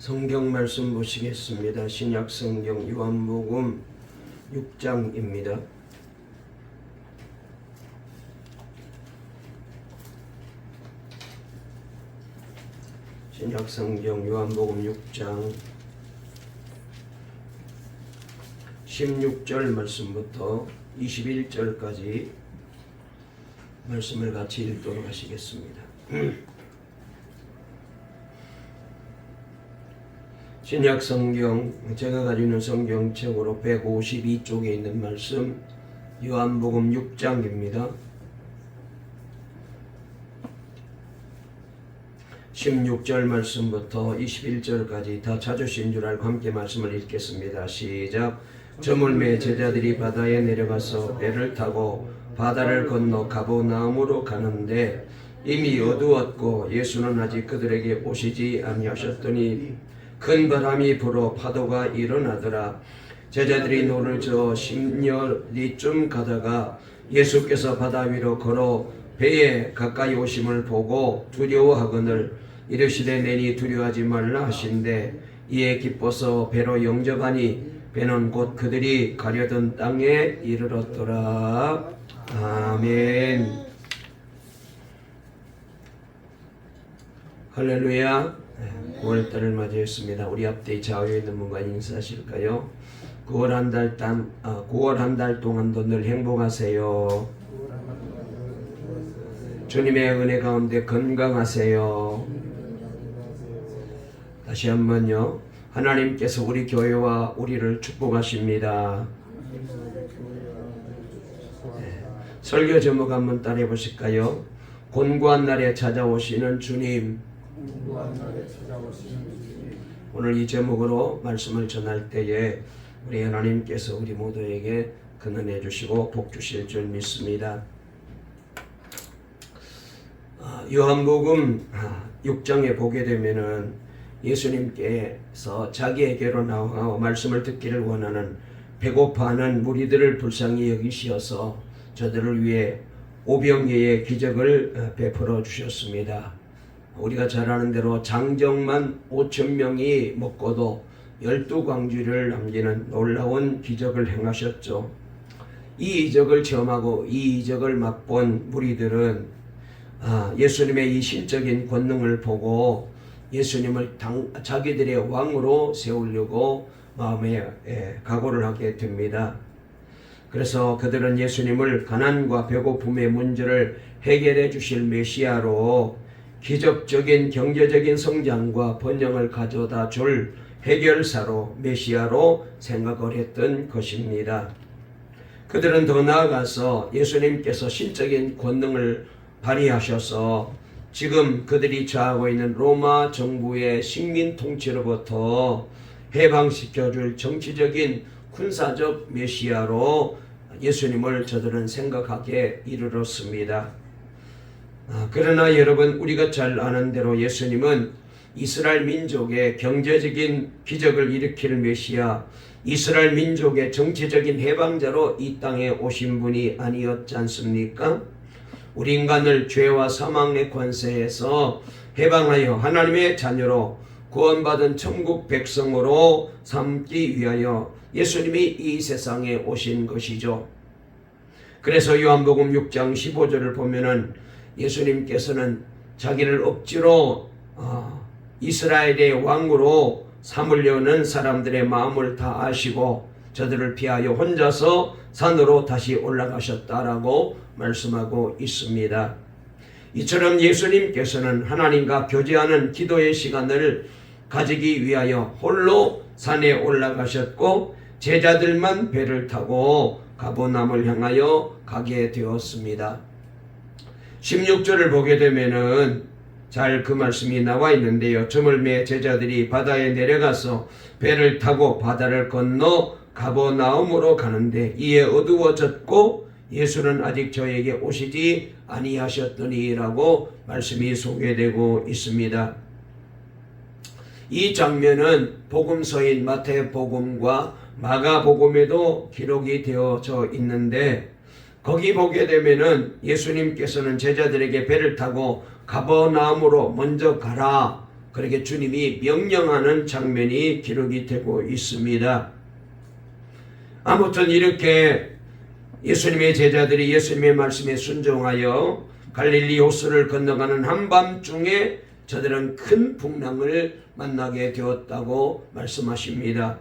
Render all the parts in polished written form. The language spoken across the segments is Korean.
성경 말씀 보시겠습니다. 신약 성경 요한복음 6장입니다. 신약 성경 요한복음 6장 16절 말씀부터 21절까지 말씀을 같이 읽도록 하시겠습니다. 신약 성경, 제가 가지고 있는 성경책으로 152쪽에 있는 말씀, 요한복음 6장입니다. 16절 말씀부터 21절까지 다 찾으신 줄 알고 함께 말씀을 읽겠습니다. 시작. 저물매 제자들이 바다에 내려가서 배를 타고 바다를 건너 가버나움으로 가는데 이미 어두웠고 예수는 아직 그들에게 오시지 아니하셨더니 큰 바람이 불어 파도가 일어나더라. 제자들이 노를 저어 심여리쯤 가다가 예수께서 바다 위로 걸어 배에 가까이 오심을 보고 두려워하거늘 이르시되 내니 두려워하지 말라 하신대 이에 기뻐서 배로 영접하니 배는 곧 그들이 가려던 땅에 이르렀더라. 아멘. 할렐루야. 9월달을 맞이했습니다. 우리 앞뒤 좌우에 있는 분과 인사하실까요? 9월 한 달 동안도 늘 행복하세요. 주님의 은혜 가운데 건강하세요. 다시 한번요. 하나님께서 우리 교회와 우리를 축복하십니다. 네. 설교 제목 한번 따라해 보실까요? 곤고한 날에 찾아오시는 주님. 오늘 이 제목으로 말씀을 전할 때에 우리 하나님께서 우리 모두에게 큰 은혜 주시고 복 주실 줄 믿습니다. 요한복음 6장에 보게 되면은 예수님께서 자기에게로 나와 말씀을 듣기를 원하는 배고파하는 무리들을 불쌍히 여기시어서 저들을 위해 오병이의 기적을 베풀어 주셨습니다. 우리가 잘 아는 대로 장정만 5,000명이 먹고도 12광주를 남기는 놀라운 기적을 행하셨죠. 이 이적을 체험하고 이 이적을 맛본 무리들은 예수님의 이 신적인 권능을 보고 예수님을 자기들의 왕으로 세우려고 마음에 각오를 하게 됩니다. 그래서 그들은 예수님을 가난과 배고픔의 문제를 해결해 주실 메시아로 기적적인 경제적인 성장과 번영을 가져다 줄 해결사로 메시아로 생각을 했던 것입니다. 그들은 더 나아가서 예수님께서 신적인 권능을 발휘하셔서 지금 그들이 처하고 있는 로마 정부의 식민 통치로부터 해방시켜줄 정치적인 군사적 메시아로 예수님을 저들은 생각하게 이르렀습니다. 그러나 여러분, 우리가 잘 아는 대로 예수님은 이스라엘 민족의 경제적인 기적을 일으킬 메시아, 이스라엘 민족의 정치적인 해방자로 이 땅에 오신 분이 아니었지 않습니까? 우리 인간을 죄와 사망의 권세에서 해방하여 하나님의 자녀로 구원받은 천국 백성으로 삼기 위하여 예수님이 이 세상에 오신 것이죠. 그래서 요한복음 6장 15절을 보면은 예수님께서는 자기를 억지로 이스라엘의 왕으로 삼으려는 사람들의 마음을 다 아시고 저들을 피하여 혼자서 산으로 다시 올라가셨다라고 말씀하고 있습니다. 이처럼 예수님께서는 하나님과 교제하는 기도의 시간을 가지기 위하여 홀로 산에 올라가셨고 제자들만 배를 타고 가버나움을 향하여 가게 되었습니다. 16절을 보게 되면은 잘 그 말씀이 나와 있는데요. 저물매 제자들이 바다에 내려가서 배를 타고 바다를 건너 가버나움으로 가는데 이에 어두워졌고 예수는 아직 저에게 오시지 아니하셨더니라고 말씀이 소개되고 있습니다. 이 장면은 복음서인 마태복음과 마가복음에도 기록이 되어져 있는데 거기 보게 되면은 예수님께서는 제자들에게 배를 타고 가버나움으로 먼저 가라 그렇게 주님이 명령하는 장면이 기록이 되고 있습니다. 아무튼 이렇게 예수님의 제자들이 예수님의 말씀에 순종하여 갈릴리 호수를 건너가는 한밤중에 저들은 큰 풍랑을 만나게 되었다고 말씀하십니다.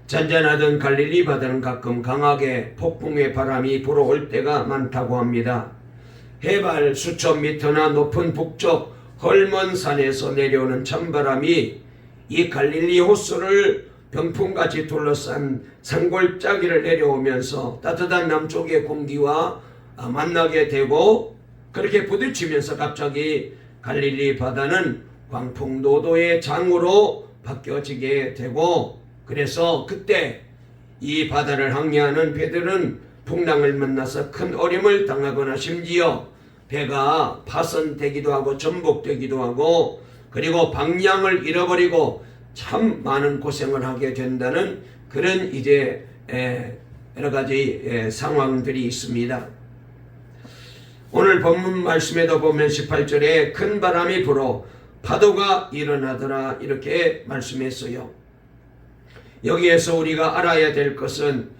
잔잔하던 갈릴리 바다는 가끔 강하게 폭풍의 바람이 불어올 때가 많다고 합니다. 해발 수천 미터나 높은 북쪽 헐먼 산에서 내려오는 찬바람이 이 갈릴리 호수를 병풍같이 둘러싼 산골짜기를 내려오면서 따뜻한 남쪽의 공기와 만나게 되고, 그렇게 부딪히면서 갑자기 갈릴리 바다는 광풍노도의 장으로 바뀌어지게 되고, 그래서 그때 이 바다를 항해하는 배들은 풍랑을 만나서 큰 어려움을 당하거나 심지어 배가 파손되기도 하고 전복되기도 하고, 그리고 방향을 잃어버리고 참 많은 고생을 하게 된다는 그런 이제 여러 가지 상황들이 있습니다. 오늘 본문 말씀에도 보면 18절에 큰 바람이 불어 파도가 일어나더라 이렇게 말씀했어요. 여기에서 우리가 알아야 될 것은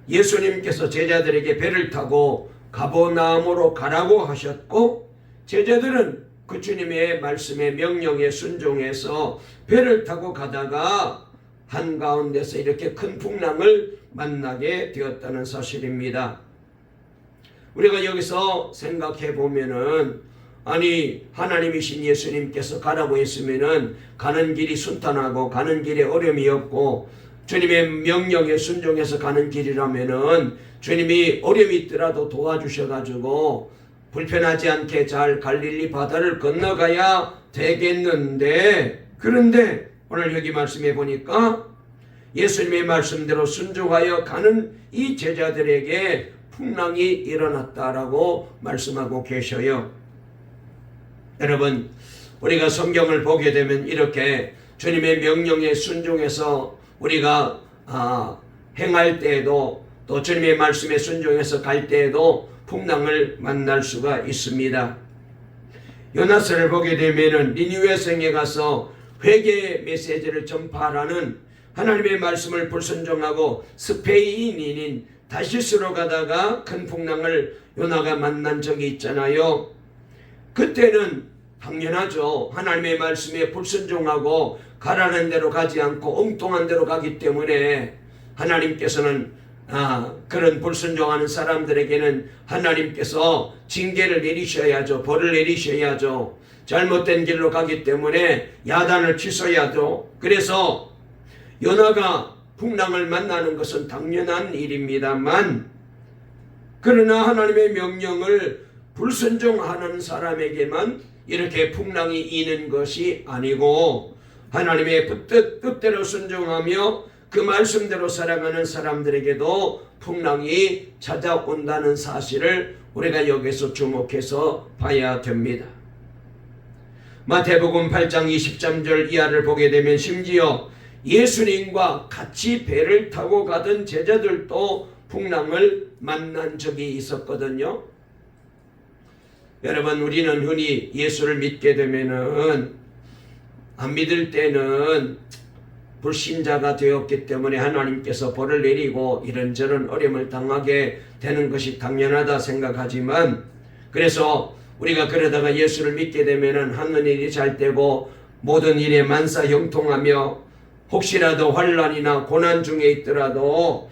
예수님께서 제자들에게 배를 타고 가버나움으로 가라고 하셨고, 제자들은 그 주님의 말씀에 명령에 순종해서 배를 타고 가다가 한가운데서 이렇게 큰 풍랑을 만나게 되었다는 사실입니다. 우리가 여기서 생각해 보면은, 아니 하나님이신 예수님께서 가라고 했으면은 가는 길이 순탄하고 가는 길에 어려움이 없고 주님의 명령에 순종해서 가는 길이라면은 주님이 어려움이 있더라도 도와주셔가지고 불편하지 않게 잘 갈릴리 바다를 건너가야 되겠는데, 그런데 오늘 여기 말씀해 보니까 예수님의 말씀대로 순종하여 가는 이 제자들에게 풍랑이 일어났다라고 말씀하고 계셔요. 여러분, 우리가 성경을 보게 되면 이렇게 주님의 명령에 순종해서 우리가 행할 때에도, 또 주님의 말씀에 순종해서 갈 때에도 풍랑을 만날 수가 있습니다. 요나서를 보게 되면은 니느웨 성에 가서 회개의 메시지를 전파하라는 하나님의 말씀을 불순종하고 스페인인인 다시스로 가다가 큰 풍랑을 요나가 만난 적이 있잖아요. 그때는 당연하죠. 하나님의 말씀에 불순종하고 가라는 대로 가지 않고 엉뚱한 대로 가기 때문에 하나님께서는 그런 불순종하는 사람들에게는 하나님께서 징계를 내리셔야죠. 벌을 내리셔야죠. 잘못된 길로 가기 때문에 야단을 치셔야죠. 그래서 요나가 풍랑을 만나는 것은 당연한 일입니다만, 그러나 하나님의 명령을 불순종하는 사람에게만 이렇게 풍랑이 이는 것이 아니고, 하나님의 뜻대로 순종하며 그 말씀대로 살아가는 사람들에게도 풍랑이 찾아온다는 사실을 우리가 여기서 주목해서 봐야 됩니다. 마태복음 8장 23절 이하를 보게 되면 심지어 예수님과 같이 배를 타고 가던 제자들도 풍랑을 만난 적이 있었거든요. 여러분, 우리는 흔히 예수를 믿게 되면은, 안 믿을 때는 불신자가 되었기 때문에 하나님께서 벌을 내리고 이런저런 어려움을 당하게 되는 것이 당연하다 생각하지만, 그래서 우리가 그러다가 예수를 믿게 되면은 하는 일이 잘 되고 모든 일에 만사 형통하며 혹시라도 환난이나 고난 중에 있더라도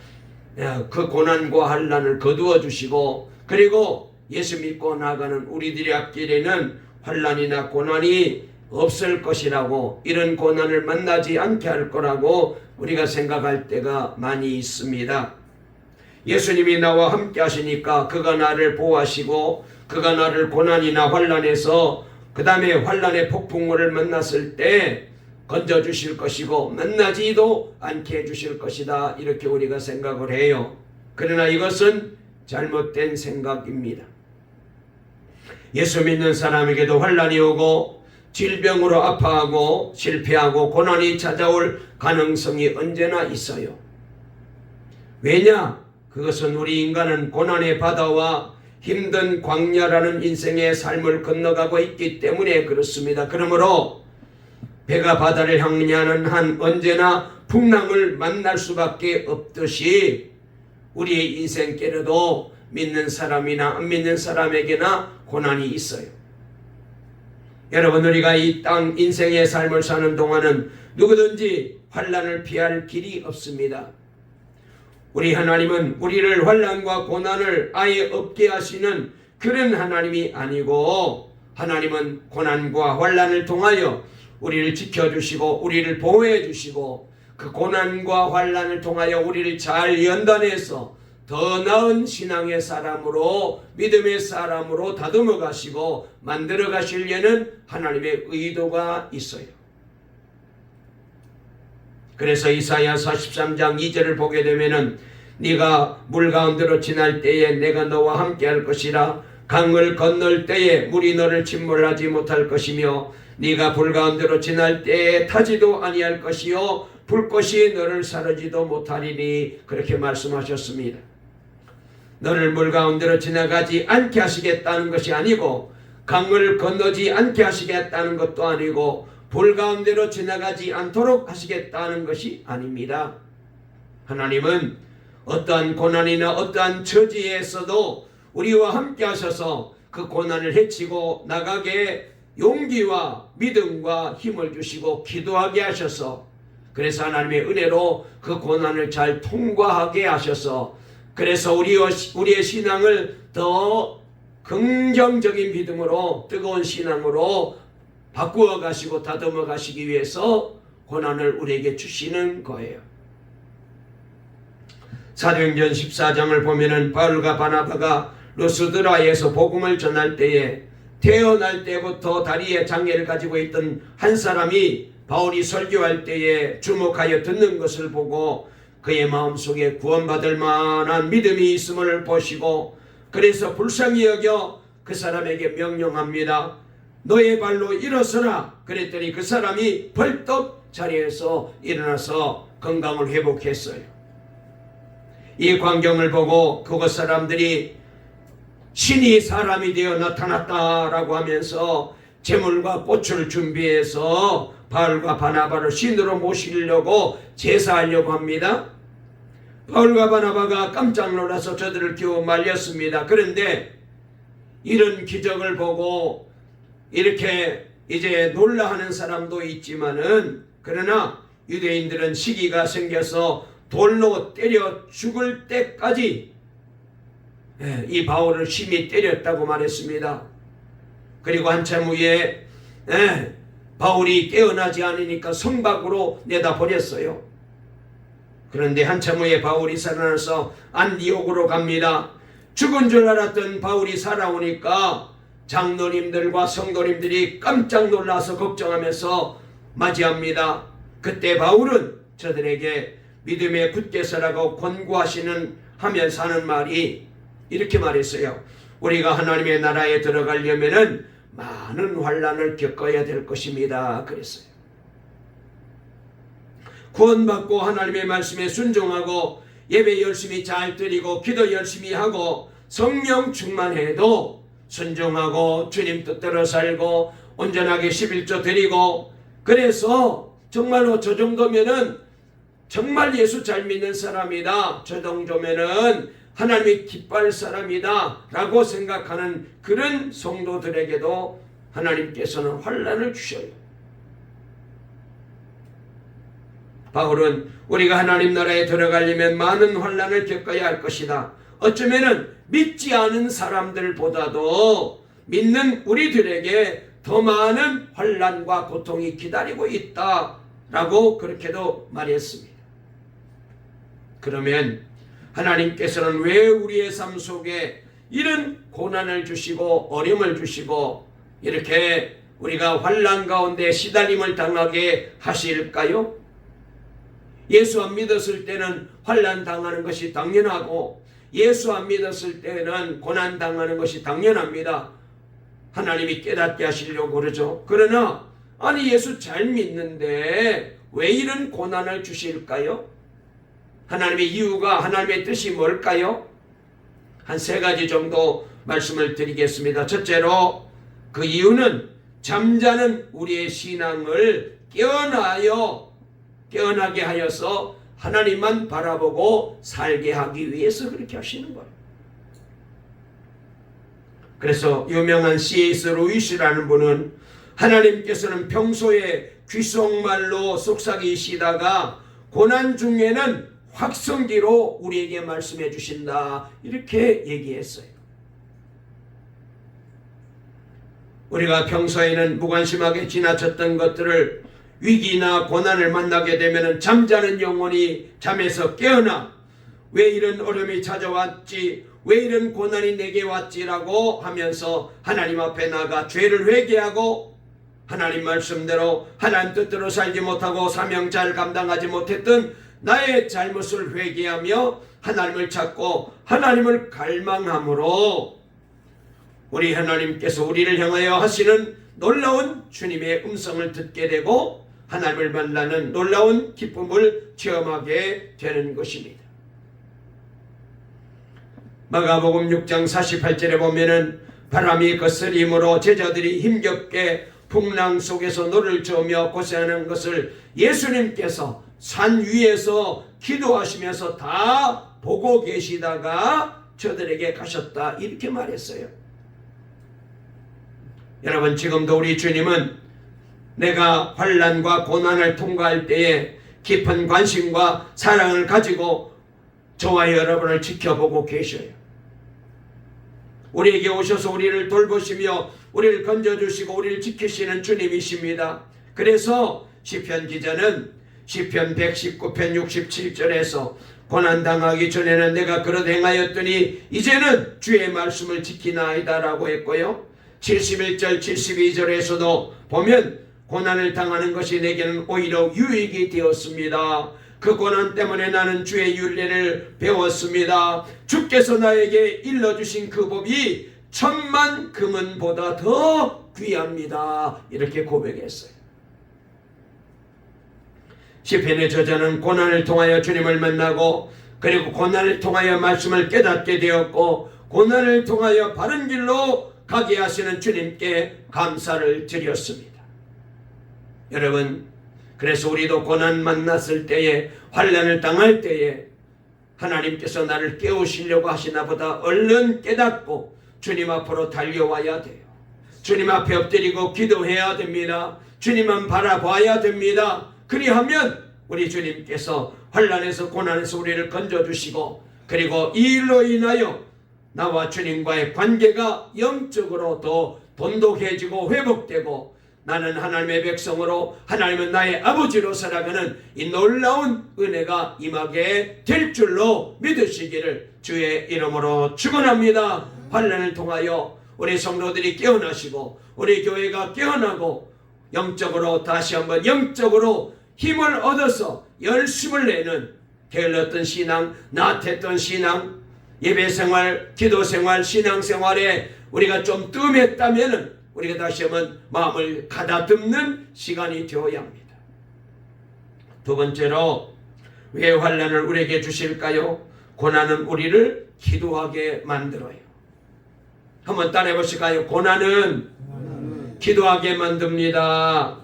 그 고난과 환난을 거두어 주시고, 그리고 예수 믿고 나가는 우리들의 앞길에는 환난이나 고난이 없을 것이라고, 이런 고난을 만나지 않게 할 거라고 우리가 생각할 때가 많이 있습니다. 예수님이 나와 함께 하시니까 그가 나를 보호하시고 그가 나를 고난이나 환난에서 그 다음에 환난의 폭풍우를 만났을 때 건져주실 것이고 만나지도 않게 해주실 것이다, 이렇게 우리가 생각을 해요. 그러나 이것은 잘못된 생각입니다. 예수 믿는 사람에게도 환난이 오고 질병으로 아파하고 실패하고 고난이 찾아올 가능성이 언제나 있어요. 왜냐? 그것은 우리 인간은 고난의 바다와 힘든 광야라는 인생의 삶을 건너가고 있기 때문에 그렇습니다. 그러므로 배가 바다를 향하는 한 언제나 풍랑을 만날 수밖에 없듯이 우리의 인생길에도 믿는 사람이나 안 믿는 사람에게나 고난이 있어요. 여러분, 우리가 이 땅 인생의 삶을 사는 동안은 누구든지 환난을 피할 길이 없습니다. 우리 하나님은 우리를 환난과 고난을 아예 없게 하시는 그런 하나님이 아니고, 하나님은 고난과 환난을 통하여 우리를 지켜주시고 우리를 보호해 주시고, 그 고난과 환난을 통하여 우리를 잘 연단해서 더 나은 신앙의 사람으로, 믿음의 사람으로 다듬어 가시고 만들어 가시려는 하나님의 의도가 있어요. 그래서 이사야 43장 2절을 보게 되면은 네가 물 가운데로 지날 때에 내가 너와 함께 할 것이라. 강을 건널 때에 물이 너를 침몰하지 못할 것이며 네가 불 가운데로 지날 때에 타지도 아니할 것이요 불꽃이 너를 사르지도 못하리니. 그렇게 말씀하셨습니다. 너를 물 가운데로 지나가지 않게 하시겠다는 것이 아니고, 강을 건너지 않게 하시겠다는 것도 아니고, 불 가운데로 지나가지 않도록 하시겠다는 것이 아닙니다. 하나님은 어떠한 고난이나 어떠한 처지에서도 우리와 함께 하셔서 그 고난을 헤치고 나가게 용기와 믿음과 힘을 주시고 기도하게 하셔서, 그래서 하나님의 은혜로 그 고난을 잘 통과하게 하셔서, 그래서 우리의 신앙을 더 긍정적인 믿음으로, 뜨거운 신앙으로 바꾸어 가시고 다듬어 가시기 위해서 고난을 우리에게 주시는 거예요. 사도행전 14장을 보면은 바울과 바나바가 루스드라에서 복음을 전할 때에 태어날 때부터 다리에 장애를 가지고 있던 한 사람이 바울이 설교할 때에 주목하여 듣는 것을 보고 그의 마음속에 구원받을 만한 믿음이 있음을 보시고, 그래서 불쌍히 여겨 그 사람에게 명령합니다. 너의 발로 일어서라. 그랬더니 그 사람이 벌떡 자리에서 일어나서 건강을 회복했어요. 이 광경을 보고 그곳 사람들이 신이 사람이 되어 나타났다라고 하면서 제물과 꽃을 준비해서 바울과 바나바를 신으로 모시려고 제사하려고 합니다. 바울과 바나바가 깜짝 놀라서 저들을 기워 말렸습니다. 그런데 이런 기적을 보고 이렇게 이제 놀라하는 사람도 있지만은, 그러나 유대인들은 시기가 생겨서 돌로 때려 죽을 때까지 이 바울을 심히 때렸다고 말했습니다. 그리고 한참 후에 바울이 깨어나지 않으니까 성 밖으로 내다 버렸어요. 그런데 한참 후에 바울이 살아나서 안디옥으로 갑니다. 죽은 줄 알았던 바울이 살아오니까 장로님들과 성도님들이 깜짝 놀라서 걱정하면서 맞이합니다. 그때 바울은 저들에게 믿음에 굳게 서라고 권고하면서 하는 말이 이렇게 말했어요. 우리가 하나님의 나라에 들어가려면은 많은 환난을 겪어야 될 것입니다. 그랬어요. 구원받고 하나님의 말씀에 순종하고 예배 열심히 잘 드리고 기도 열심히 하고 성령 충만해도 순종하고 주님 뜻대로 살고 온전하게 11조 드리고, 그래서 정말로 저 정도면은 정말 예수 잘 믿는 사람이다, 저 정도면은 하나님이 기뻐할 사람이다 라고 생각하는 그런 성도들에게도 하나님께서는 환난을 주셔요. 바울은 우리가 하나님 나라에 들어가려면 많은 환난을 겪어야 할 것이다. 어쩌면은 믿지 않은 사람들보다도 믿는 우리들에게 더 많은 환난과 고통이 기다리고 있다라고 그렇게도 말했습니다. 그러면 하나님께서는 왜 우리의 삶 속에 이런 고난을 주시고 어려움을 주시고 이렇게 우리가 환난 가운데 시달림을 당하게 하실까요? 예수 안 믿었을 때는 환난 당하는 것이 당연하고, 예수 안 믿었을 때는 고난 당하는 것이 당연합니다. 하나님이 깨닫게 하시려고 그러죠. 그러나 아니 예수 잘 믿는데 왜 이런 고난을 주실까요? 하나님의 이유가, 하나님의 뜻이 뭘까요? 한 3가지 정도 말씀을 드리겠습니다. 첫째로 그 이유는 잠자는 우리의 신앙을 깨어나게 하여서 하나님만 바라보고 살게 하기 위해서 그렇게 하시는 거예요. 그래서 유명한 C.S. 루이스라는 분은 하나님께서는 평소에 귓속말로 속삭이시다가 고난 중에는 확성기로 우리에게 말씀해 주신다, 이렇게 얘기했어요. 우리가 평소에는 무관심하게 지나쳤던 것들을 위기나 고난을 만나게 되면 잠자는 영혼이 잠에서 깨어나 왜 이런 어려움이 찾아왔지, 왜 이런 고난이 내게 왔지라고 하면서 하나님 앞에 나가 죄를 회개하고 하나님 말씀대로 하나님 뜻대로 살지 못하고 사명 잘 감당하지 못했던 나의 잘못을 회개하며 하나님을 찾고 하나님을 갈망함으로 우리 하나님께서 우리를 향하여 하시는 놀라운 주님의 음성을 듣게 되고 하나님을 만나는 놀라운 기쁨을 체험하게 되는 것입니다. 마가복음 6장 48절에 보면은 바람이 거스림으로 제자들이 힘겹게 풍랑 속에서 노를 저으며 고생하는 것을 예수님께서 산 위에서 기도하시면서 다 보고 계시다가 저들에게 가셨다, 이렇게 말했어요. 여러분, 지금도 우리 주님은 내가 환난과 고난을 통과할 때에 깊은 관심과 사랑을 가지고 저와 여러분을 지켜보고 계셔요. 우리에게 오셔서 우리를 돌보시며 우리를 건져주시고 우리를 지키시는 주님이십니다. 그래서 시편 기자는 시편 119편 67절에서 고난당하기 전에는 내가 그릇 행하였더니 이제는 주의 말씀을 지키나이다 라고 했고요. 71절 72절에서도 보면 고난을 당하는 것이 내게는 오히려 유익이 되었습니다. 그 고난 때문에 나는 주의 율례를 배웠습니다. 주께서 나에게 일러주신 그 법이 1000만 금은보다 더 귀합니다, 이렇게 고백했어요. 시편의 저자는 고난을 통하여 주님을 만나고 그리고 고난을 통하여 말씀을 깨닫게 되었고 고난을 통하여 바른 길로 가게 하시는 주님께 감사를 드렸습니다. 여러분, 그래서 우리도 고난 만났을 때에, 환난을 당할 때에 하나님께서 나를 깨우시려고 하시나 보다 얼른 깨닫고 주님 앞으로 달려와야 돼요. 주님 앞에 엎드리고 기도해야 됩니다. 주님만 바라봐야 됩니다. 그리하면 우리 주님께서 환난에서 고난에서 우리를 건져주시고 그리고 이 일로 인하여 나와 주님과의 관계가 영적으로 더 돈독해지고 회복되고 나는 하나님의 백성으로 하나님은 나의 아버지로 살아가는 이 놀라운 은혜가 임하게 될 줄로 믿으시기를 주의 이름으로 축원합니다. 환난을 통하여 우리 성도들이 깨어나시고 우리 교회가 깨어나고 영적으로 다시 한번 영적으로 힘을 얻어서 열심을 내는 게을렀던 신앙, 나태했던 신앙, 예배생활, 기도생활, 신앙생활에 우리가 좀 뜸했다면 우리가 다시 한번 마음을 가다듬는 시간이 되어야 합니다. 두 번째로, 왜 환난을 우리에게 주실까요? 고난은 우리를 기도하게 만들어요. 한번 따라해 보실까요? 고난은 기도하게 만듭니다.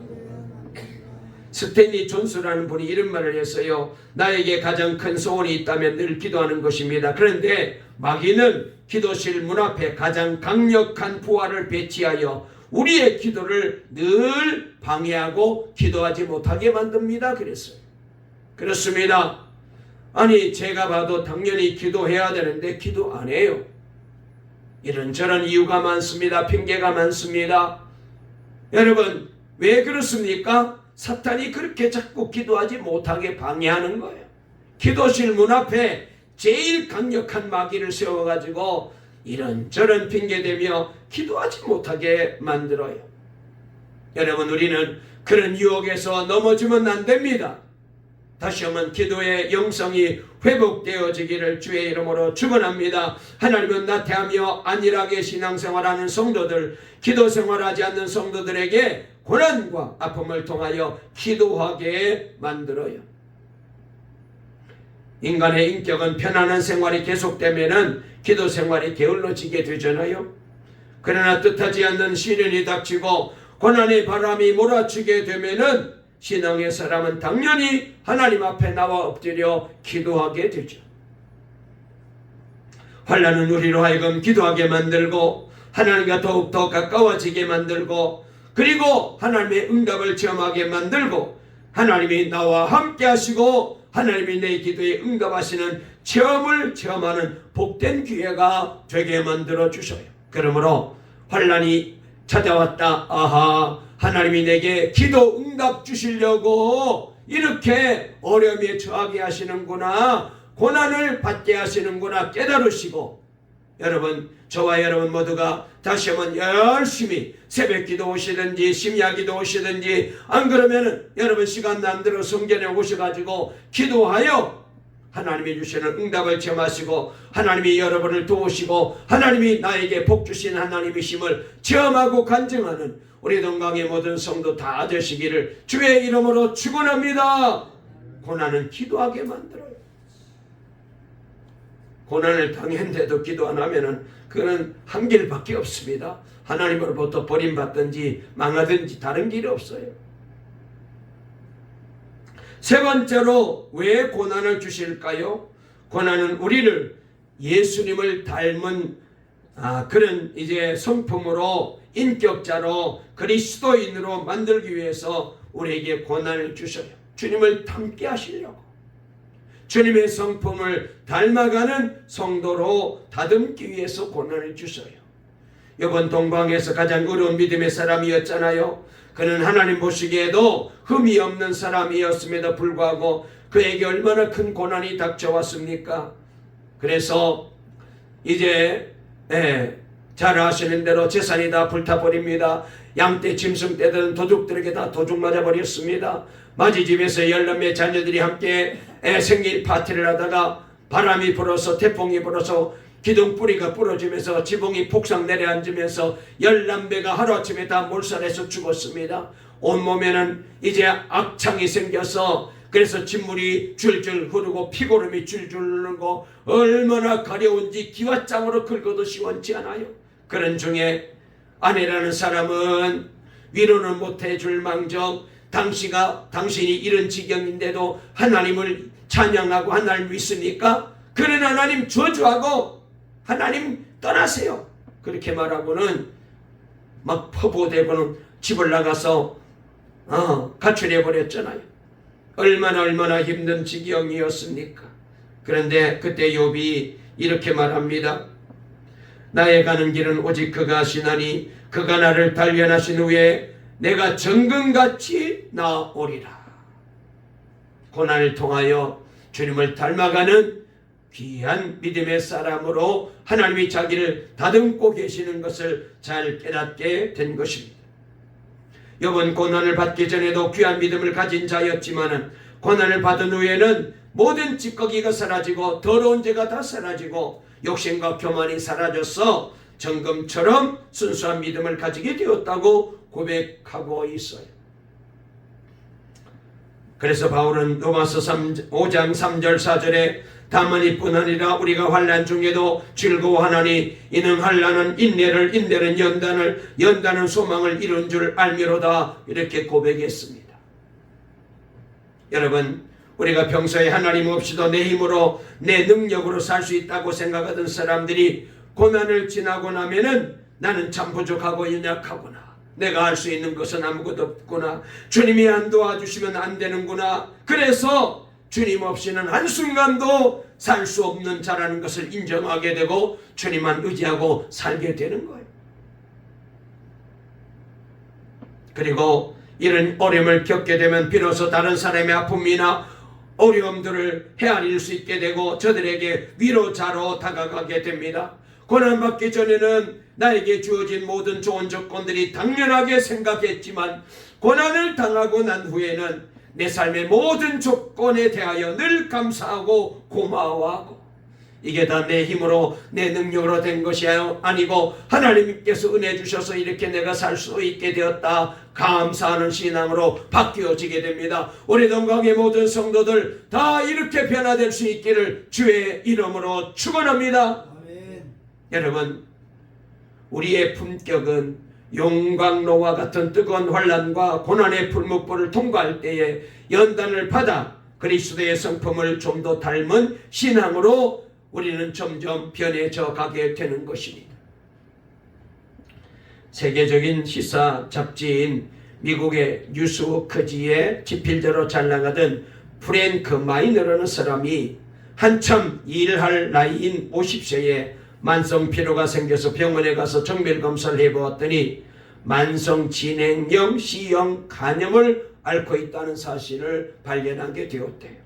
스탠리 존스라는 분이 이런 말을 했어요. 나에게 가장 큰 소원이 있다면 늘 기도하는 것입니다. 그런데 마귀는 기도실 문 앞에 가장 강력한 부하를 배치하여 우리의 기도를 늘 방해하고 기도하지 못하게 만듭니다. 그랬어요. 그렇습니다. 아니, 제가 봐도 당연히 기도해야 되는데 기도 안 해요. 이런저런 이유가 많습니다. 핑계가 많습니다. 여러분, 왜 그렇습니까? 사탄이 그렇게 자꾸 기도하지 못하게 방해하는 거예요. 기도실 문 앞에 제일 강력한 마귀를 세워가지고 이런저런 핑계대며 기도하지 못하게 만들어요. 여러분, 우리는 그런 유혹에서 넘어지면 안 됩니다. 다시 한번 기도의 영성이 회복되어지기를 주의 이름으로 축원합니다. 하나님은 나태하며 안일하게 신앙생활하는 성도들, 기도생활하지 않는 성도들에게 고난과 아픔을 통하여 기도하게 만들어요. 인간의 인격은 편안한 생활이 계속되면은 기도 생활이 게을러지게 되잖아요. 그러나 뜻하지 않는 시련이 닥치고 고난의 바람이 몰아치게 되면은 신앙의 사람은 당연히 하나님 앞에 나와 엎드려 기도하게 되죠. 환난은 우리로 하여금 기도하게 만들고 하나님과 더욱더 가까워지게 만들고 그리고 하나님의 응답을 체험하게 만들고 하나님이 나와 함께 하시고 하나님이 내 기도에 응답하시는 체험을 체험하는 복된 기회가 되게 만들어 주셔요. 그러므로 환난이 찾아왔다. 아하, 하나님이 내게 기도 응답 주시려고 이렇게 어려움에 처하게 하시는구나, 고난을 받게 하시는구나 깨달으시고, 여러분, 저와 여러분 모두가 다시 한번 열심히 새벽기도 오시든지 심야기도 오시든지, 안 그러면 여러분 시간 남대로 성전에 오셔가지고 기도하여 하나님이 주시는 응답을 체험하시고 하나님이 여러분을 도우시고 하나님이 나에게 복 주신 하나님이심을 체험하고 간증하는 우리 동강의 모든 성도 다 되시기를 주의 이름으로 축원합니다. 고난은 기도하게 만들어요. 고난을 당했는데도 기도 안 하면은 그는 한 길밖에 없습니다. 하나님으로부터 버림받든지 망하든지 다른 길이 없어요. 세 번째로 왜 고난을 주실까요? 고난은 우리를 예수님을 닮은 그런 이제 성품으로, 인격자로, 그리스도인으로 만들기 위해서 우리에게 고난을 주셔요. 주님을 닮게 하시려고, 주님의 성품을 닮아가는 성도로 다듬기 위해서 고난을 주셔요. 이번 동방에서 가장 어려운 믿음의 사람이었잖아요. 그는 하나님 보시기에도 흠이 없는 사람이었음에도 불구하고 그에게 얼마나 큰 고난이 닥쳐왔습니까? 그래서 이제 잘 아시는 대로 재산이 다 불타버립니다. 양떼 짐승떼들은 도둑들에게 다 도둑 맞아버렸습니다. 맞이집에서 14명 자녀들이 함께 생일 파티를 하다가 바람이 불어서, 태풍이 불어서 기둥뿌리가 부러지면서 지붕이 폭삭 내려앉으면서 11배가 하루아침에 다 몰살해서 죽었습니다. 온몸에는 이제 악창이 생겨서, 그래서 진물이 줄줄 흐르고 피고름이 줄줄 흐르고 얼마나 가려운지 기와장으로 긁어도 시원치 않아요. 그런 중에 아내라는 사람은 위로는 못해줄 망정 당신이 이런 지경인데도 하나님을 찬양하고 하나님을 믿으니까 그런 하나님 저주하고 하나님 떠나세요, 그렇게 말하고는 막 퍼부어대고는 집을 나가서 가출해버렸잖아요. 얼마나 힘든 지경이었습니까? 그런데 그때 욥이 이렇게 말합니다. 나의 가는 길은 오직 그가 하시나니 그가 나를 단련하신 후에 내가 정금같이 나오리라. 고난을 통하여 주님을 닮아가는 귀한 믿음의 사람으로 하나님이 자기를 다듬고 계시는 것을 잘 깨닫게 된 것입니다. 욥은 고난을 받기 전에도 귀한 믿음을 가진 자였지만 고난을 받은 후에는 모든 찌꺼기가 사라지고 더러운 죄가 다 사라지고 욕심과 교만이 사라져서 정금처럼 순수한 믿음을 가지게 되었다고 고백하고 있어요. 그래서 바울은 로마서 5장 3절 4절에 다만 이뿐 아니라 우리가 환난 중에도 즐거워하나니 이는 환난은 인내를, 인내는 연단을, 연단은 소망을 이룬 줄 알미로다, 이렇게 고백했습니다. 여러분, 우리가 평소에 하나님 없이도 내 힘으로 내 능력으로 살 수 있다고 생각하던 사람들이 고난을 지나고 나면은 나는 참 부족하고 연약하구나, 내가 할 수 있는 것은 아무것도 없구나, 주님이 안 도와주시면 안 되는구나, 그래서 주님 없이는 한순간도 살 수 없는 자라는 것을 인정하게 되고 주님만 의지하고 살게 되는 거예요. 그리고 이런 어려움을 겪게 되면 비로소 다른 사람의 아픔이나 어려움들을 헤아릴 수 있게 되고 저들에게 위로자로 다가가게 됩니다. 고난받기 전에는 나에게 주어진 모든 좋은 조건들이 당연하게 생각했지만 고난을 당하고 난 후에는 내 삶의 모든 조건에 대하여 늘 감사하고 고마워하고, 이게 다 내 힘으로 내 능력으로 된 것이 아니고 하나님께서 은혜 주셔서 이렇게 내가 살 수 있게 되었다, 감사하는 신앙으로 바뀌어지게 됩니다. 우리 동강의 모든 성도들 다 이렇게 변화될 수 있기를 주의 이름으로 축원합니다. 아멘. 여러분, 우리의 품격은 용광로와 같은 뜨거운 환난과 고난의 풀무불을 통과할 때에 연단을 받아 그리스도의 성품을 좀 더 닮은 신앙으로 우리는 점점 변해져 가게 되는 것입니다. 세계적인 시사 잡지인 미국의 뉴스워크지에 지필대로 잘 나가던 프랭크 마이너라는 사람이 한참 일할 나이인 50세에 만성 피로가 생겨서 병원에 가서 정밀 검사를 해보았더니 만성 진행형 C형 간염을 앓고 있다는 사실을 발견하게 되었대요.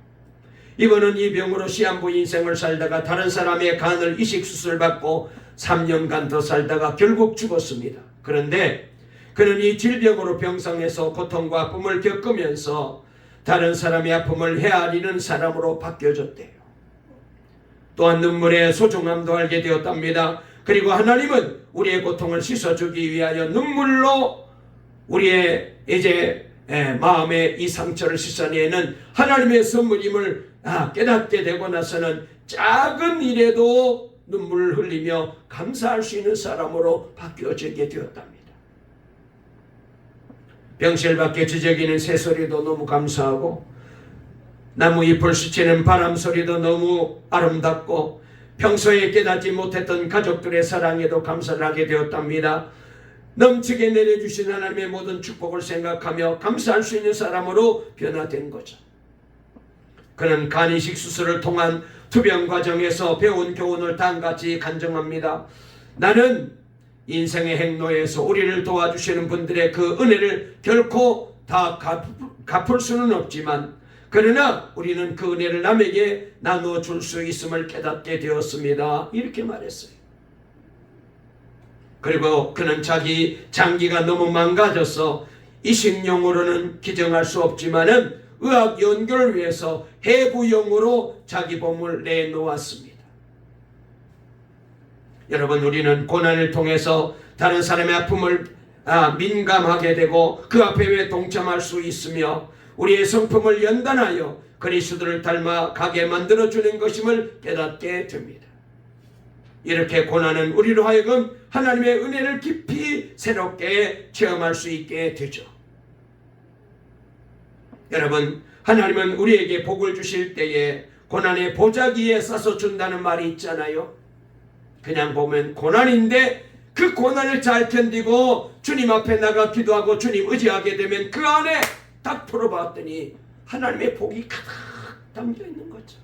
이번은 이 병으로 시한부 인생을 살다가 다른 사람의 간을 이식 수술받고 3년간 더 살다가 결국 죽었습니다. 그런데 그는 이 질병으로 병상에서 고통과 아픔을 겪으면서 다른 사람의 아픔을 헤아리는 사람으로 바뀌어졌대요. 또한 눈물의 소중함도 알게 되었답니다. 그리고 하나님은 우리의 고통을 씻어주기 위하여 눈물로 우리의 이제 마음의 이 상처를 씻어내는 하나님의 선물임을 깨닫게 되고 나서는 작은 일에도 눈물을 흘리며 감사할 수 있는 사람으로 바뀌어지게 되었답니다. 병실 밖에 지저귀는 새소리도 너무 감사하고 나무 잎을 스치는 바람 소리도 너무 아름답고 평소에 깨닫지 못했던 가족들의 사랑에도 감사를 하게 되었답니다. 넘치게 내려주신 하나님의 모든 축복을 생각하며 감사할 수 있는 사람으로 변화된 거죠. 그는 간 이식 수술을 통한 투병 과정에서 배운 교훈을 다음같이 간증합니다. 나는 인생의 행로에서 우리를 도와주시는 분들의 그 은혜를 결코 다 갚을 수는 없지만 그러나 우리는 그 은혜를 남에게 나눠줄 수 있음을 깨닫게 되었습니다. 이렇게 말했어요. 그리고 그는 자기 장기가 너무 망가져서 이식용으로는 기증할 수 없지만은 의학 연구를 위해서 해부용으로 자기 몸을 내놓았습니다. 여러분, 우리는 고난을 통해서 다른 사람의 아픔을 민감하게 되고 그 아픔에 동참할 수 있으며 우리의 성품을 연단하여 그리스도를 닮아 가게 만들어주는 것임을 깨닫게 됩니다. 이렇게 고난은 우리로 하여금 하나님의 은혜를 깊이 새롭게 체험할 수 있게 되죠. 여러분, 하나님은 우리에게 복을 주실 때에 고난의 보자기에 싸서 준다는 말이 있잖아요. 그냥 보면 고난인데 그 고난을 잘 견디고 주님 앞에 나가 기도하고 주님 의지하게 되면 그 안에 딱 풀어봤더니 하나님의 복이 가득 담겨 있는 거죠.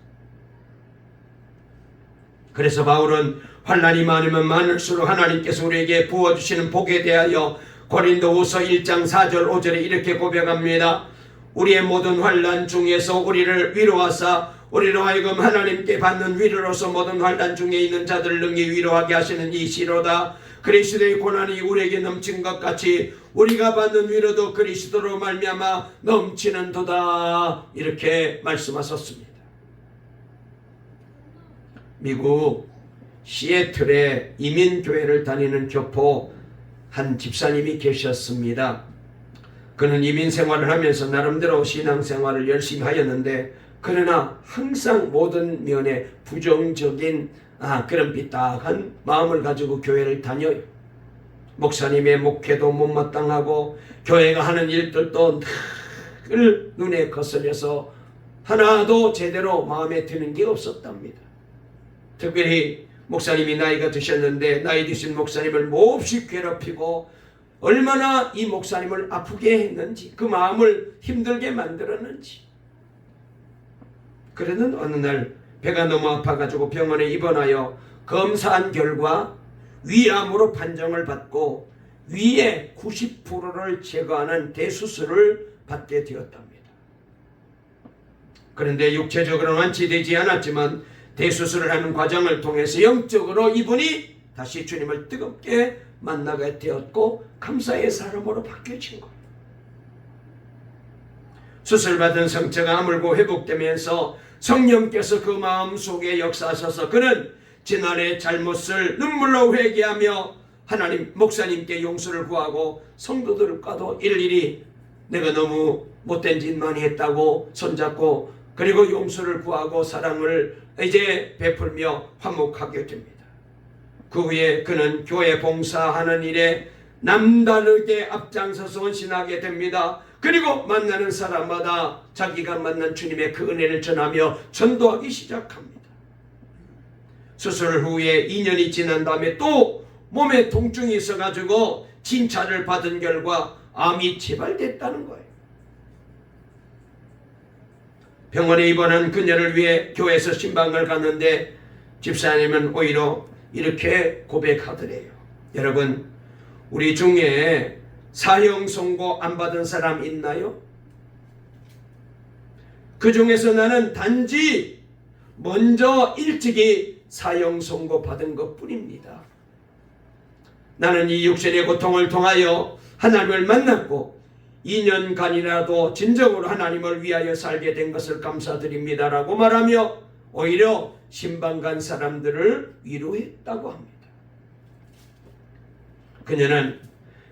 그래서 바울은 환난이 많으면 많을수록 하나님께서 우리에게 부어주시는 복에 대하여 고린도후서 1장 4절 5절에 이렇게 고백합니다. 우리의 모든 환난 중에서 우리를 위로하사 우리로 하여금 하나님께 받는 위로로서 모든 환난 중에 있는 자들을 능히 위로하게 하시는 이시로다. 그리스도의 고난이 우리에게 넘친 것 같이 우리가 받는 위로도 그리스도로 말미암아 넘치는도다. 이렇게 말씀하셨습니다. 미국 시애틀에 이민교회를 다니는 교포 한 집사님이 계셨습니다. 그는 이민 생활을 하면서 나름대로 신앙생활을 열심히 하였는데 그러나 항상 모든 면에 부정적인 그런 삐딱한 마음을 가지고 교회를 다녀요. 목사님의 목회도 못마땅하고 교회가 하는 일들도 늘 눈에 거슬려서 하나도 제대로 마음에 드는 게 없었답니다. 특별히 목사님이 나이가 드셨는데 나이 드신 목사님을 몹시 괴롭히고 얼마나 이 목사님을 아프게 했는지 그 마음을 힘들게 만들었는지. 그러던 어느 날 배가 너무 아파가지고 병원에 입원하여 검사한 결과 위암으로 판정을 받고 위의 90%를 제거하는 대수술을 받게 되었답니다. 그런데 육체적으로는 완치되지 않았지만 대수술을 하는 과정을 통해서 영적으로 이분이 다시 주님을 뜨겁게 만나게 되었고 감사의 사람으로 바뀌어진 거예요. 수술받은 상처가 아물고 회복되면서 성령께서 그 마음속에 역사하셔서 그는 지난해 잘못을 눈물로 회개하며 하나님 목사님께 용서를 구하고 성도들과도 일일이 내가 너무 못된 짓 많이 했다고 손잡고 그리고 용서를 구하고 사랑을 이제 베풀며 화목하게 됩니다. 그 후에 그는 교회 봉사하는 일에 남다르게 앞장서서 헌신하게 됩니다. 그리고 만나는 사람마다 자기가 만난 주님의 그 은혜를 전하며 전도하기 시작합니다. 수술 후에 2년이 지난 다음에 또 몸에 통증이 있어가지고 진찰을 받은 결과 암이 재발됐다는 거예요. 병원에 입원한 그녀를 위해 교회에서 신방을 갔는데 집사님은 오히려 이렇게 고백하더래요. 여러분, 우리 중에 사형 선고 안 받은 사람 있나요? 그 중에서 나는 단지 먼저 일찍이 사형 선고 받은 것 뿐입니다. 나는 이 육신의 고통을 통하여 하나님을 만났고 2년간이라도 진정으로 하나님을 위하여 살게 된 것을 감사드립니다라고 말하며 오히려 신방간 사람들을 위로했다고 합니다. 그녀는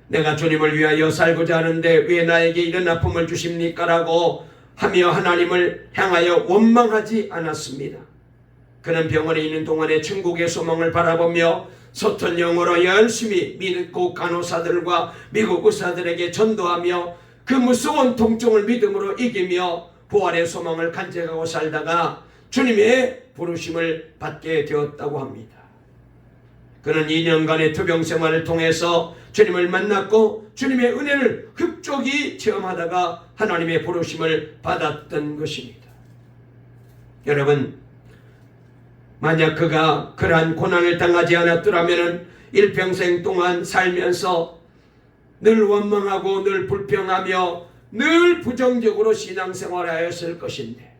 내가 주님을 위하여 살고자 하는데 왜 나에게 이런 아픔을 주십니까? 라고 하며 하나님을 향하여 원망하지 않았습니다. 그는 병원에 있는 동안에 천국의 소망을 바라보며 서툰 영어로 열심히 미국 간호사들과 미국 의사들에게 전도하며 그 무서운 통증을 믿음으로 이기며 부활의 소망을 간직하고 살다가 주님의 부르심을 받게 되었다고 합니다. 그는 2년간의 투병 생활을 통해서 주님을 만났고 주님의 은혜를 흡족히 체험하다가 하나님의 부르심을 받았던 것입니다. 여러분, 만약 그가 그러한 고난을 당하지 않았더라면 일평생 동안 살면서 늘 원망하고 늘 불평하며 늘 부정적으로 신앙생활을 하였을 것인데,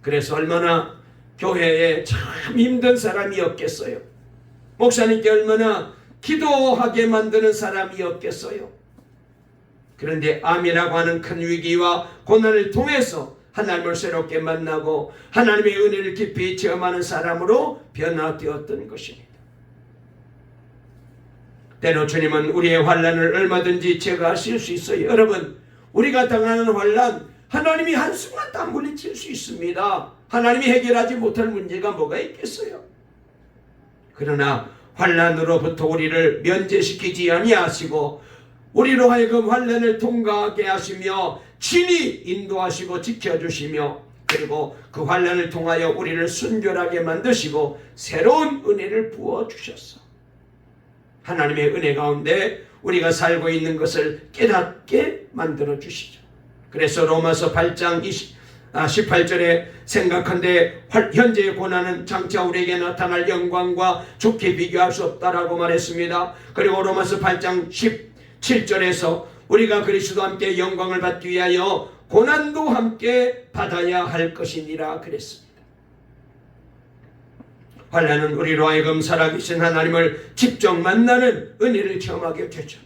그래서 얼마나 교회에 참 힘든 사람이었겠어요. 목사님께 얼마나 기도하게 만드는 사람이었겠어요. 그런데 암이라고 하는 큰 위기와 고난을 통해서 하나님을 새롭게 만나고 하나님의 은혜를 깊이 체험하는 사람으로 변화되었던 것입니다. 때로 주님은 우리의 환난을 얼마든지 제거하실 수 있어요. 여러분, 우리가 당하는 환난 하나님이 한순간 다 물리칠 수 있습니다. 하나님이 해결하지 못할 문제가 뭐가 있겠어요. 그러나 환난으로부터 우리를 면제시키지 아니하시고 우리로 하여금 환난을 통과하게 하시며 친히 인도하시고 지켜주시며 그리고 그 환난을 통하여 우리를 순결하게 만드시고 새로운 은혜를 부어주셨어. 하나님의 은혜 가운데 우리가 살고 있는 것을 깨닫게 만들어 주시죠. 그래서 로마서 8장 18절에 생각한데 현재의 고난은 장차 우리에게 나타날 영광과 좋게 비교할 수 없다라고 말했습니다. 그리고 로마서 8장 17절에서 우리가 그리스도와 함께 영광을 받기 위하여 고난도 함께 받아야 할 것이니라 그랬습니다. 환난은 우리로 하여금 살아계신 하나님을 직접 만나는 은혜를 체험하게 되죠.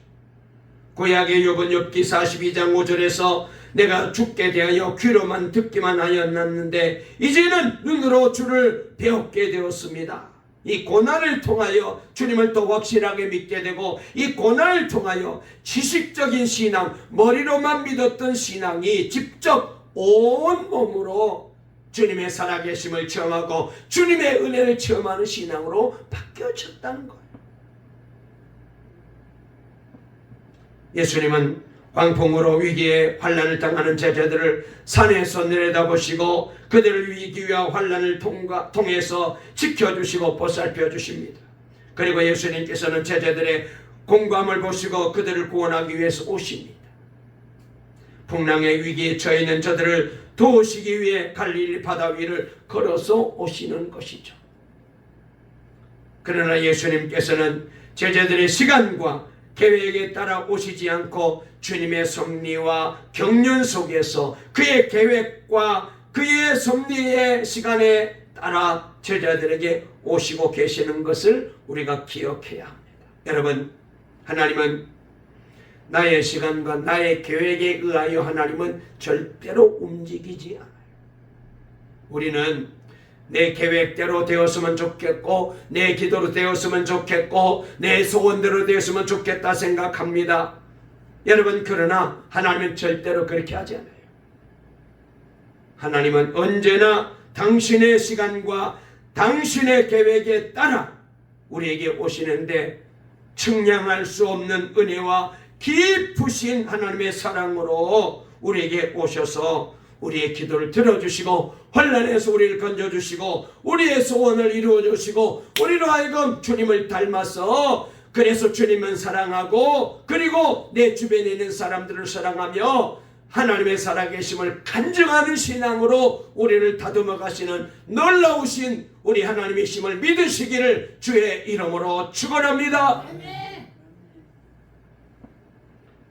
구약의 욥은 욥기 42장 5절에서 내가 죽게 대하여 귀로만 듣기만 하였는데 이제는 눈으로 주를 배웠게 되었습니다. 이 고난을 통하여 주님을 더 확실하게 믿게 되고 이 고난을 통하여 지식적인 신앙, 머리로만 믿었던 신앙이 직접 온 몸으로 주님의 살아계심을 체험하고 주님의 은혜를 체험하는 신앙으로 바뀌어졌다는 거예요. 예수님은 광풍으로 위기에 환난을 당하는 제자들을 산에서 내려다보시고 그들을 위기와 환난을 통해서 지켜주시고 보살펴 주십니다. 그리고 예수님께서는 제자들의 공감을 보시고 그들을 구원하기 위해서 오십니다. 풍랑의 위기에 처해 있는 저들을 도우시기 위해 갈릴리 바다 위를 걸어서 오시는 것이죠. 그러나 예수님께서는 제자들의 시간과 계획에 따라 오시지 않고 주님의 섭리와 경륜 속에서 그의 계획과 그의 섭리의 시간에 따라 제자들에게 오시고 계시는 것을 우리가 기억해야 합니다. 여러분, 하나님은 나의 시간과 나의 계획에 의하여 하나님은 절대로 움직이지 않아요. 우리는 내 계획대로 되었으면 좋겠고 내 기도로 되었으면 좋겠고 내 소원대로 되었으면 좋겠다 생각합니다. 여러분, 그러나 하나님은 절대로 그렇게 하지 않아요. 하나님은 언제나 당신의 시간과 당신의 계획에 따라 우리에게 오시는데 측량할 수 없는 은혜와 깊으신 하나님의 사랑으로 우리에게 오셔서 우리의 기도를 들어주시고 혼란에서 우리를 건져주시고 우리의 소원을 이루어주시고 우리로 하여금 주님을 닮아서 그래서 주님은 사랑하고 그리고 내 주변에 있는 사람들을 사랑하며 하나님의 살아계심을 간증하는 신앙으로 우리를 다듬어 가시는 놀라우신 우리 하나님의 힘을 믿으시기를 주의 이름으로 축원합니다.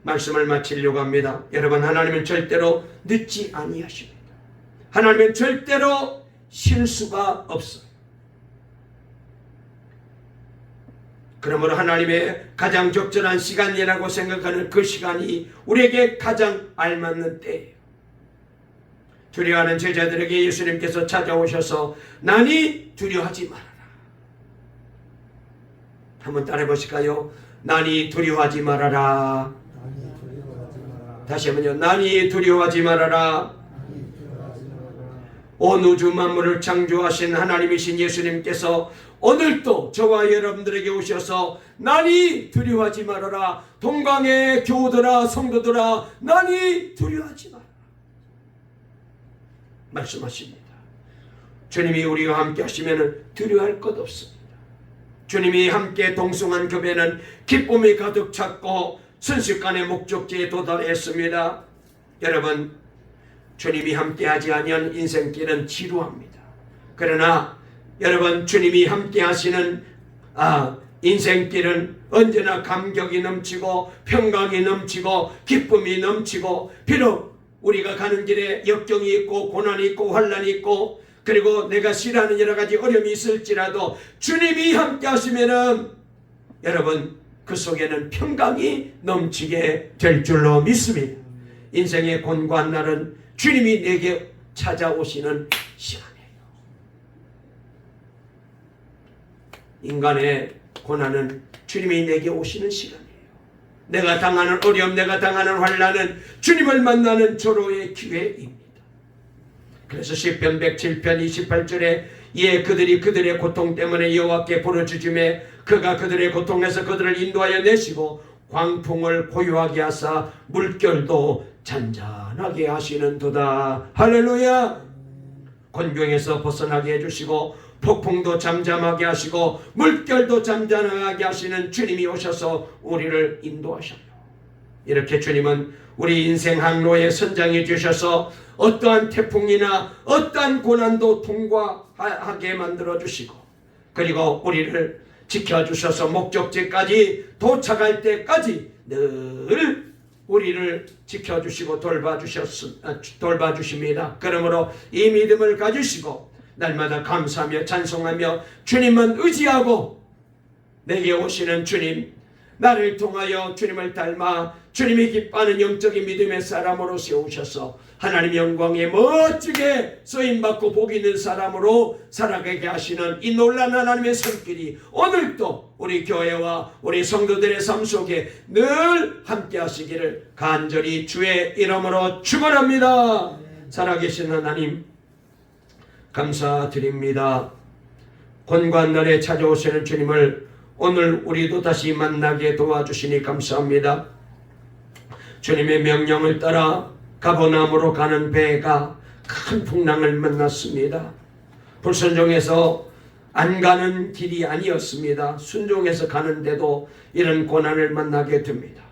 말씀을 마치려고 합니다. 여러분, 하나님은 절대로 늦지 아니하십니다. 하나님은 절대로 실수가 없어요. 그러므로 하나님의 가장 적절한 시간이라고 생각하는 그 시간이 우리에게 가장 알맞는 때예요. 두려워하는 제자들에게 예수님께서 찾아오셔서 나니 두려워하지 말아라. 한번 따라해 보실까요? 나니 두려워하지 말아라. 다시 한번요. 나니 두려워하지 말아라. 온 우주 만물을 창조하신 하나님이신 예수님께서 오늘도 저와 여러분들에게 오셔서 나니 두려워하지 말아라. 동강의 교우들아 성도들아 나니 두려워하지 말아라 말씀하십니다. 주님이 우리와 함께 하시면 두려워할 것 없습니다. 주님이 함께 동승한 급에는 기쁨이 가득 찼고 순식간에 목적지에 도달했습니다. 여러분, 주님이 함께하지 아니한 인생길은 지루합니다. 그러나 여러분, 주님이 함께 하시는 인생길은 언제나 감격이 넘치고 평강이 넘치고 기쁨이 넘치고, 비록 우리가 가는 길에 역경이 있고 고난이 있고 환난이 있고 그리고 내가 싫어하는 여러 가지 어려움이 있을지라도 주님이 함께 하시면은 여러분 그 속에는 평강이 넘치게 될 줄로 믿습니다. 인생의 곤고한 날은 주님이 내게 찾아오시는 시간이에요. 인간의 고난은 주님이 내게 오시는 시간이에요. 내가 당하는 어려움, 내가 당하는 환난은 주님을 만나는 절호의 기회입니다. 그래서 시편 107편 28절에 예 그들이 그들의 고통 때문에 여호와께 부르짖음에 그가 그들의 고통에서 그들을 인도하여 내시고 광풍을 고요하게 하사 물결도 잔잔하게 하시는도다. 할렐루야. 곤경에서 벗어나게 해주시고 폭풍도 잠잠하게 하시고 물결도 잠잠하게 하시는 주님이 오셔서 우리를 인도하셔요. 이렇게 주님은 우리 인생 항로에 선장해 주셔서 어떠한 태풍이나 어떠한 고난도 통과하게 만들어 주시고 그리고 우리를 지켜주셔서 목적지까지 도착할 때까지 늘 우리를 지켜주시고 돌봐주십니다. 그러므로 이 믿음을 가지시고 날마다 감사하며 찬송하며 주님만 의지하고 내게 오시는 주님, 나를 통하여 주님을 닮아 주님이 기뻐하는 영적인 믿음의 사람으로 세우셔서 하나님 영광에 멋지게 쓰임받고 복 있는 사람으로 살아가게 하시는 이 놀라운 하나님의 손길이 오늘도 우리 교회와 우리 성도들의 삶 속에 늘 함께 하시기를 간절히 주의 이름으로 축원합니다. 살아계신 하나님 감사드립니다. 곤고한 날에 찾아오시는 주님을 오늘 우리도 다시 만나게 도와주시니 감사합니다. 주님의 명령을 따라 가버나움으로 가는 배가 큰 풍랑을 만났습니다. 불순종해서 안 가는 길이 아니었습니다. 순종해서 가는데도 이런 고난을 만나게 됩니다.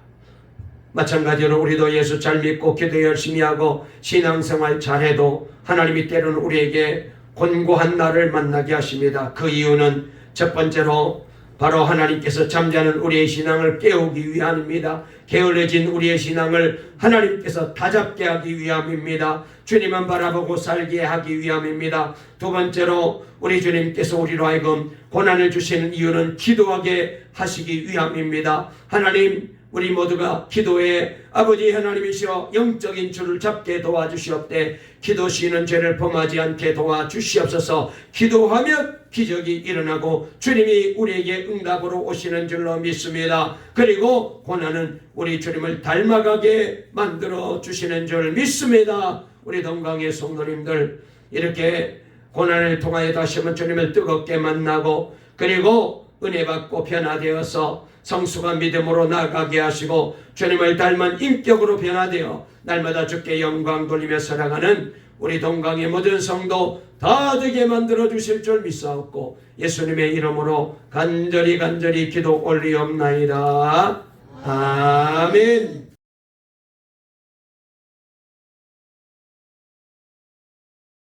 마찬가지로 우리도 예수 잘 믿고 기도 열심히 하고 신앙생활 잘해도 하나님이 때로는 우리에게 곤고한 날을 만나게 하십니다. 그 이유는 첫 번째로 바로 하나님께서 잠자는 우리의 신앙을 깨우기 위함입니다. 게을러진 우리의 신앙을 하나님께서 다잡게 하기 위함입니다. 주님만 바라보고 살게 하기 위함입니다. 두 번째로 우리 주님께서 우리로 하여금 고난을 주시는 이유는 기도하게 하시기 위함입니다. 하나님, 우리 모두가 기도에 아버지 하나님이시여 영적인 줄을 잡게 도와주시옵되 기도시는 죄를 범하지 않게 도와주시옵소서. 기도하면 기적이 일어나고 주님이 우리에게 응답으로 오시는 줄로 믿습니다. 그리고 고난은 우리 주님을 닮아가게 만들어 주시는 줄 믿습니다. 우리 동강의 성도님들 이렇게 고난을 통하여 다시 한번 주님을 뜨겁게 만나고 그리고 은혜 받고 변화되어서 성수가 믿음으로 나아가게 하시고 주님을 닮은 인격으로 변화되어 날마다 주께 영광 돌리며 살아가는 우리 동강의 모든 성도 다 되게 만들어 주실 줄 믿사옵고 예수님의 이름으로 간절히 기도 올리옵나이다. 아멘.